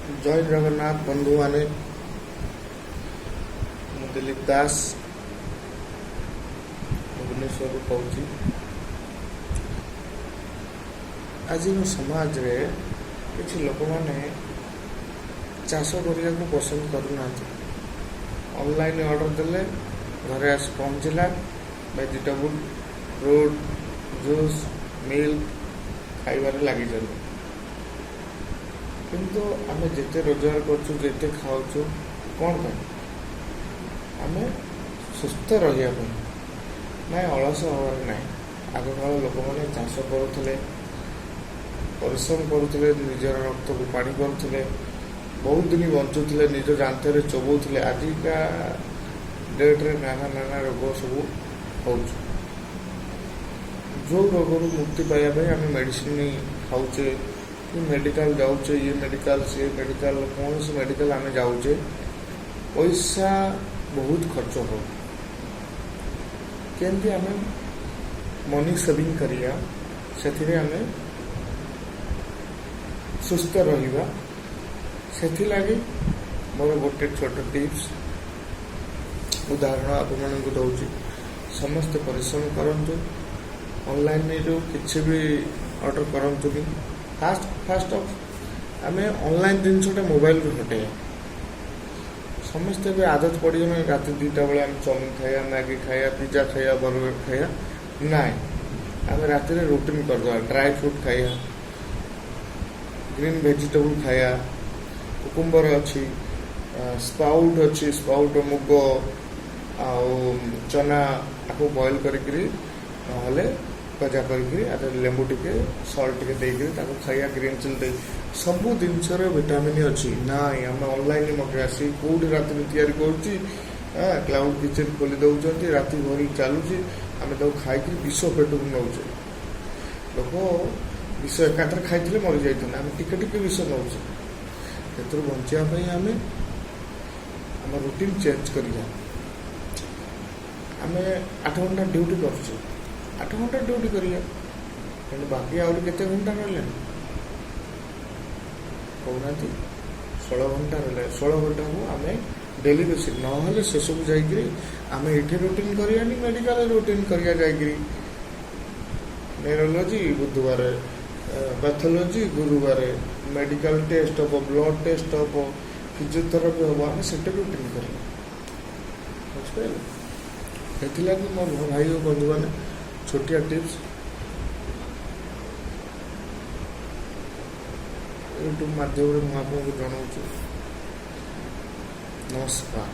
जय जगन्नाथ बंधु मैंने दिलीप दास भुवनेश्वर कहूँ। आज समाज रे किसी लोक मैंने चाष करने को पसंद करूना। ऑनलाइन ऑर्डर देले घरे आस पहुँचला वेजिटेबल फ्रूट जूस मिल्क खाइबार लगी जाए। किंतु आम जिते रोजगार करते खाऊ कौन पाई आम सुस्थ रहा ना अलस हबार ना। आग काल लोक मैंने चाष करुले परिश्रम करुले निजर रक्त को पानी करुले बहुत दिन बंचुले निज जांतर चबुले। आजिका डेट्रे नाना नाना रोग सब हो जो रोग मुक्ति पाइबा आम मेडिसिन खाऊचे मेडिकल जाऊे ये मेडिकल सी मेडिकल कौन सी मेडिकल आम जाऊे पैसा बहुत खर्च हो केमती आम मनी सेविंग करिया से आम सुस्थ रहिबा। सेथिलागि मोर गोटे छोट टिप्स उदाहरण आपको दूसरी समस्त परिश्रम करंतु ऑनलाइन जो किसी भी ऑर्डर करंतु भी फास्ट ऑफ आम ऑनलाइन जिनसटा मोबाइल हटे समस्ते भी आदत पड़ गए रात 2टा बेले आम चाउमिन खाया मैगी खाया पिज्जा खाया बर्गर खाया ना आम रात रुटीन करदे ड्राई फ्रूट खाया ग्रीन वेजिटेबल खाया कुकुम्बर अच्छी स्पाउट मुग आ चना आपको बॉयल करी भजा कर लेंबू टिके सल्ट टिके देकर खाया ग्रीन चिली दे सबू जिनस विटामिन अच्छी ना आम ऑनलाइन मगे सी कौटी रात या क्लाउड किचन खोली दौरान राति भरी चलुची आम खाई विष पेट को नौचे लोक विष एकात्र खाई मरी जाते आम टिके टिके विष नौचे से बचापी आम आम रूटीन चेंज करिया। आम 8 घंटा ड्यूटी कर 8 घंटा ड्यूटी करिया कि बाकी आउट केते घंटा रहा कहना 16 घंटा रहा 16 घंटा को आम डेली बेसिस ना से सब जाम ये रूटीन करानी मेडिकल रूटीन करिया जाकरी न्यूरोलॉजी बुधवार पैथोलॉजी गुरुवार मेडिकल टेस्ट हम ब्लड टेस्ट हम फिजियोथेरापी हम आम से रूटीन करिया बुझे। मो भाई और बंधु मैंने छोटिया टिप्स यूट्यूब माध्यम मुझे जनाऊँ। नमस्कार।